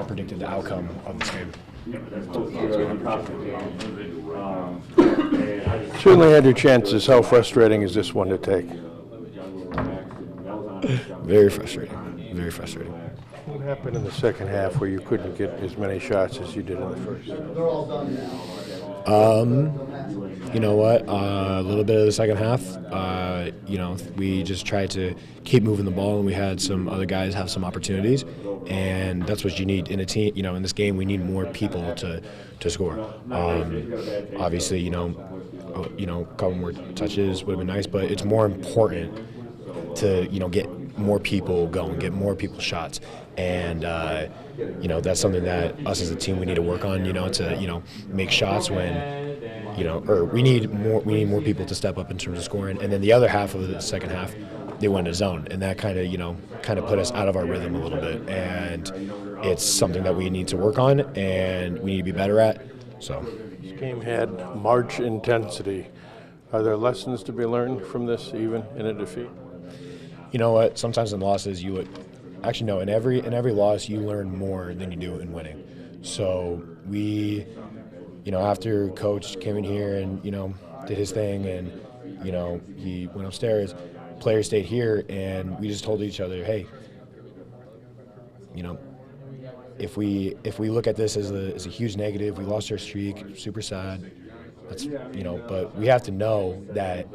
predicted the outcome of this game. Certainly had your chances. How frustrating is this one to take? Very frustrating. Very frustrating. What happened in the second half where you couldn't get as many shots as you did in the first? You know what? A little bit of the second half, we just tried to keep moving the ball, and we had some other guys have some opportunities, and that's what you need in a team. In this game, we need more people to score. Obviously, a couple more touches would have been nice, but it's more important to get more people going, get more people shots, and that's something that us as a team we need to work on. To make shots when. Or we need more people to step up in terms of scoring. And then the other half of the second half, they went to zone, and that kind of put us out of our rhythm a little bit. And it's something that we need to work on, and we need to be better at. So this game had March intensity. Are there lessons to be learned from this, even in a defeat? You know what? Sometimes in losses, in every loss, you learn more than you do in winning. So we. After Coach came in here and, did his thing and, he went upstairs, players stayed here, and we just told each other, hey, if we look at this as a huge negative, we lost our streak, super sad, but we have to know that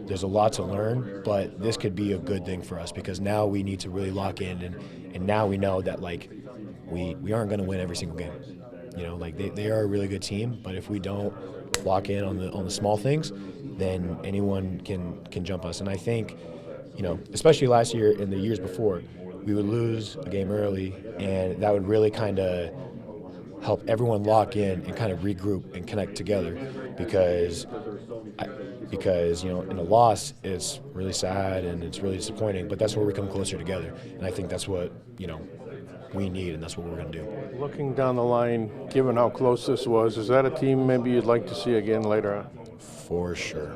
there's a lot to learn, but this could be a good thing for us because now we need to really lock in, and now we know that, we aren't going to win every single game. They are a really good team, but if we don't lock in on the small things, then anyone can jump us. And I think, especially last year and the years before, we would lose a game early, and that would really kind of help everyone lock in and kind of regroup and connect together because in a loss, it's really sad and it's really disappointing, but that's where we come closer together. And I think that's what, we need, and that's what we're going to do. Looking down the line, given how close this was, is that a team maybe you'd like to see again later on? For sure.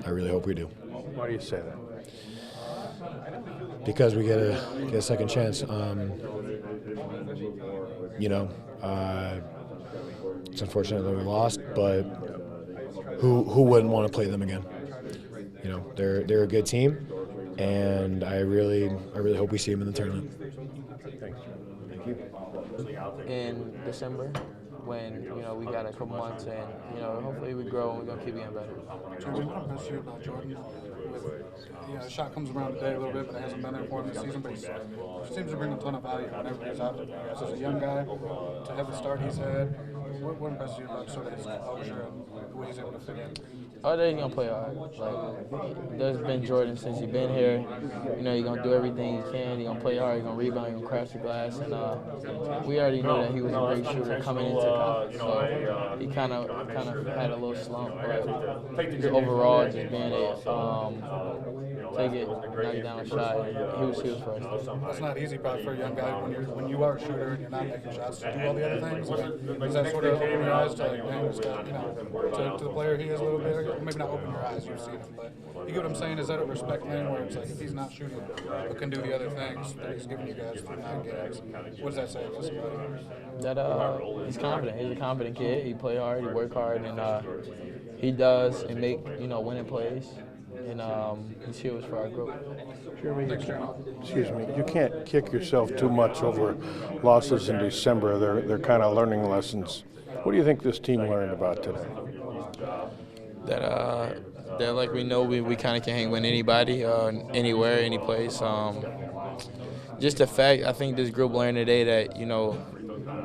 I really hope we do. Why do you say that? Because we get a second chance. It's unfortunate that we lost, but who wouldn't want to play them again? They're a good team, and I really hope we see them in the tournament. Thank you. In December, when we got a couple months, and hopefully we grow and we're gonna keep getting better. Jordan, what impressed you about Jordan? The shot comes around today a little bit, but it hasn't been there for him this season. But he seems to bring a ton of value whenever he's out there. As a young guy, to have the start he's had, what impressed you about sort of his composure and the way he's able to fit in? Oh, that he's gonna play hard. There's been Jordan since he's been here. He's gonna do everything he can. He's gonna play hard. He's gonna rebound. He's gonna crash the glass. And we already knew that he was a great shooter coming into college. So he kind of had a little slump, but overall, just being take it, knock down a shot, and he was huge for us. It's not easy, probably, for a young guy when you are a shooter and you're not making shots to do all the other things. Does that sort of open your eyes to to the player he is a little bit? Maybe not open your eyes, you've seen him, but you get what I'm saying? Is that a respect thing where it's like if he's not shooting but can do the other things that he's giving you guys through 9 games? What does that say to somebody? That he's confident. He's a confident kid. He play hard, he work hard, and he does and make winning plays. And he's huge for our group. Jeremy, you can't kick yourself too much over losses in December. They're kind of learning lessons. What do you think this team learned about today? That like we know we kind of can hang with anybody, anywhere, any place. Just the fact, I think this group learned today that,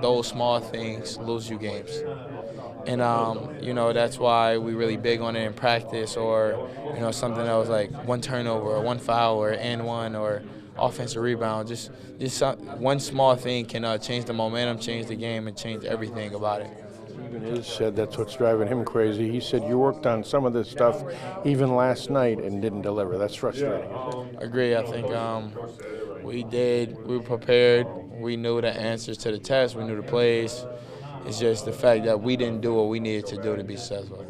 those small things lose you games. And, that's why we really big on it in practice or, something that was like one turnover or one foul or and one or offensive rebound. Just one small thing can change the momentum, change the game, and change everything about it. Even Iz said that's what's driving him crazy. He said you worked on some of this stuff even last night and didn't deliver. That's frustrating. I agree. I think we did. We were prepared. We knew the answers to the test. We knew the plays. It's just the fact that we didn't do what we needed to do to be successful.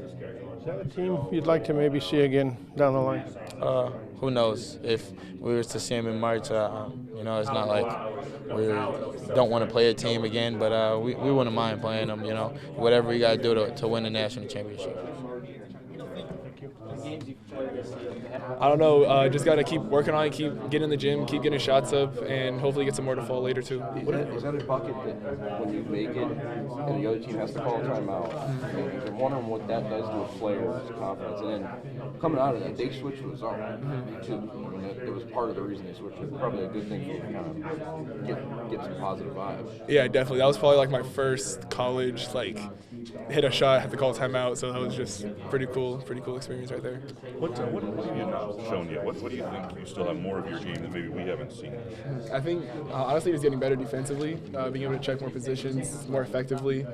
Is that a team you'd like to maybe see again down the line? Who knows? If we were to see him in March, it's not like we don't want to play a team again, but we wouldn't mind playing them. You know, whatever we got to do to win the national championship. I don't know. Just got to keep working on it, keep getting in the gym, keep getting shots up, and hopefully get some more to fall later too. Is that a bucket that when you make it and the other team has to call a timeout? I'm wondering what that does to a player's confidence. And then coming out of that, they switched to a zone too. I mean, that was part of the reason they switched. It was probably a good thing for you to kind of get some positive vibes. Yeah, definitely. That was probably like my first college hit a shot, have to call a timeout. So that was just pretty cool experience right there. What have you not shown yet? What do you think you still have more of your game that maybe we haven't seen? I think, honestly, just getting better defensively, being able to check more positions more effectively,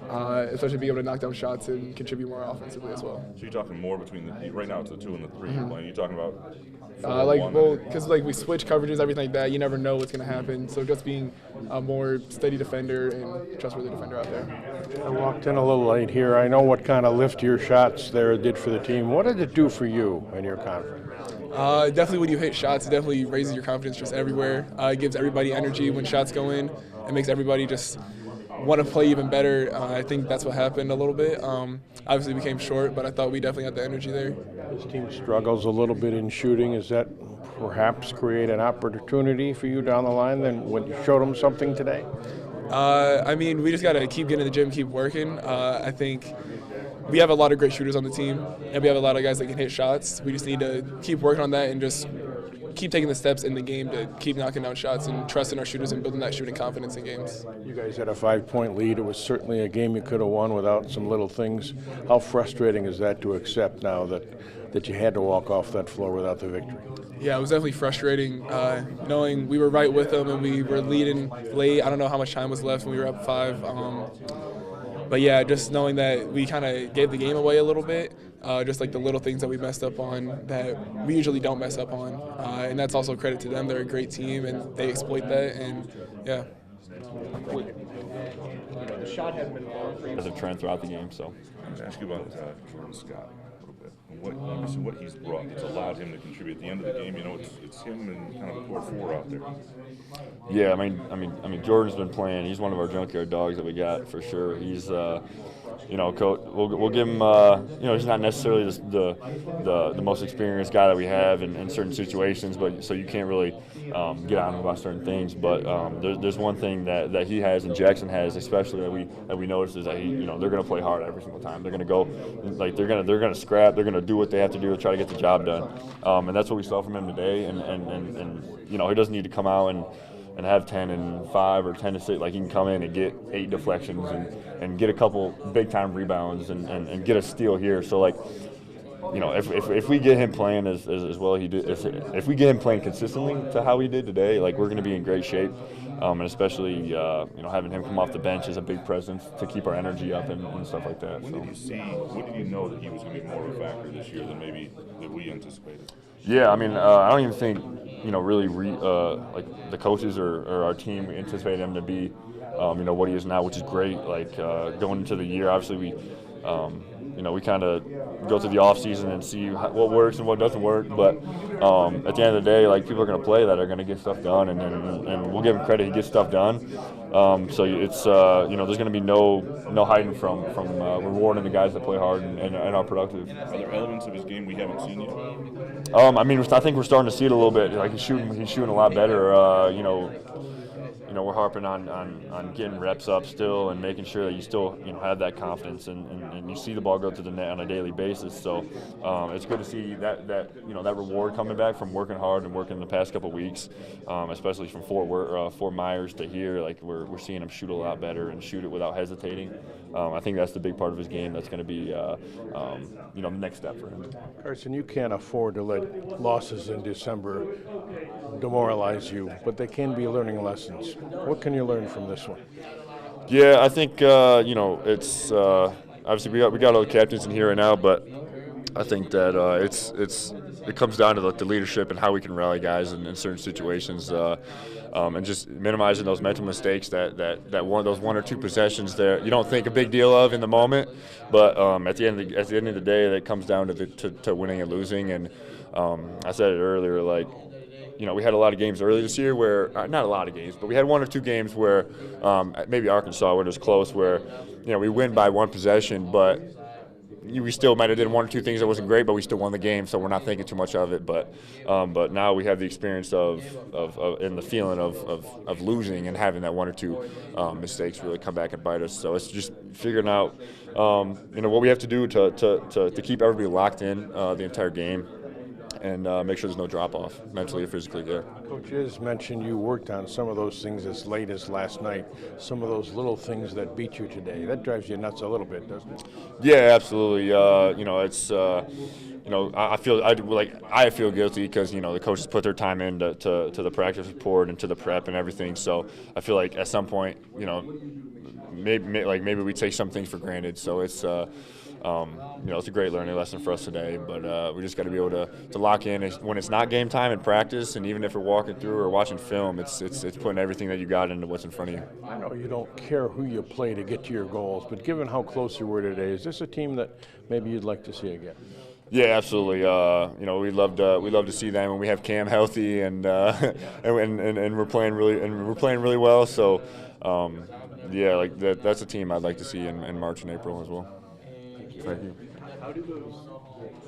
especially being able to knock down shots and contribute more offensively as well. So you're talking more between right now it's the 2 and the 3 you're playing. You're talking about because we switch coverages, everything like that. You never know what's going to happen. So just being a more steady defender and trustworthy defender out there. I walked in a little late here. I know what kind of lift your shots there did for the team. What did it do for you and your confidence? Definitely when you hit shots, it definitely raises your confidence just everywhere. It gives everybody energy when shots go in. It makes everybody just want to play even better. I think that's what happened a little bit. Obviously we came short, but I thought we definitely had the energy there. This team struggles a little bit in shooting. Does that perhaps create an opportunity for you down the line than when you showed them something today? I mean, we just got to keep getting in the gym, keep working. I think we have a lot of great shooters on the team, and we have a lot of guys that can hit shots. We just need to keep working on that and just keep taking the steps in the game to keep knocking down shots and trusting our shooters and building that shooting confidence in games. You guys had a 5-point lead. It was certainly a game you could have won without some little things. How frustrating is that to accept now that you had to walk off that floor without the victory? Yeah, it was definitely frustrating knowing we were right with them and we were leading late. I don't know how much time was left when we were up 5. But yeah, just knowing that we kind of gave the game away a little bit, just like the little things that we messed up on that we usually don't mess up on. And that's also credit to them. They're a great team and they exploit that. And yeah. The shot hasn't been long for you as a trend throughout the game. So I'm going to ask you about Jordan Scott a little bit. And what he's brought. It's allowed him to contribute. At the end of the game, you know, it's him and kind of a core 4 out there. Yeah, I mean, Jordan's been playing. He's one of our junkyard dogs that we got for sure. He's, coach. We'll give him. He's not necessarily the most experienced guy that we have in certain situations, but so you can't really get on him about certain things. But there's one thing that he has and Jackson has, especially that we notice is that they're going to play hard every single time. They're going to go they're going to scrap. They're going to do what they have to do to try to get the job done. And that's what we saw from him today. And he doesn't need to come out and have 10 and 5 or 10 to 6. Like he can come in and get 8 deflections and get a couple big time rebounds and get a steal here. So if we get him playing as well he did, if we get him playing consistently to how he did today, we're going to be in great shape. And especially having him come off the bench is a big presence to keep our energy up and stuff like that. What did you know that he was going to be more of a factor this year than maybe that we anticipated? Yeah, I mean, I don't even think the coaches or our team anticipated him to be what he is now, which is great. Going into the year, obviously we kind of go through the off season and see what works and what doesn't work. But at the end of the day, people are going to play that are going to get stuff done, and we'll give him credit. He gets stuff done. So it's there's going to be no hiding from rewarding the guys that play hard and are productive. Are there elements of his game we haven't seen yet? I think we're starting to see it a little bit. He's shooting a lot better. We're harping on getting reps up still and making sure that you still have that confidence and you see the ball go to the net on a daily basis. So it's good to see that reward coming back from working hard and working the past couple of weeks, especially from Fort Myers to here. We're seeing him shoot a lot better and shoot it without hesitating. I think that's the big part of his game. That's going to be the next step for him. Carson, you can't afford to let losses in December demoralize you, but they can be learning lessons. What can you learn from this one? Yeah, I think it's obviously we got all the captains in here right now, but I think that it comes down to the leadership and how we can rally guys in certain situations, and just minimizing those mental mistakes that those 1 or 2 possessions that you don't think a big deal of in the moment, but at the end of the day, that comes down to winning and losing. And I said it earlier, we had a lot of games early this year where not a lot of games, but we had 1 or 2 games where maybe Arkansas, where it was close, where we win by 1 possession, but we still might have did 1 or 2 things that wasn't great, but we still won the game, so we're not thinking too much of it. But now we have the experience of and the feeling of losing and having that 1 or 2 mistakes really come back and bite us. So it's just figuring out what we have to do to keep everybody locked in the entire game, and make sure there's no drop-off mentally or physically there. Coach Iz mentioned you worked on some of those things as late as last night, some of those little things that beat you today. That drives you nuts a little bit, doesn't it? Yeah, absolutely. It's I feel guilty because the coaches put their time into to the practice report and to the prep and everything. So I feel like at some point, maybe we take some things for granted. So it's it's a great learning lesson for us today, but we just got to be able to lock in when it's not game time in practice, and even if we're walking through or watching film, it's putting everything that you got into what's in front of you. I know you don't care who you play to get to your goals, but given how close you were today, is this a team that maybe you'd like to see again? Yeah, absolutely. We'd love to see them when we have Cam healthy and we're playing really well. So that's a team I'd like to see in March and April as well. Thank you.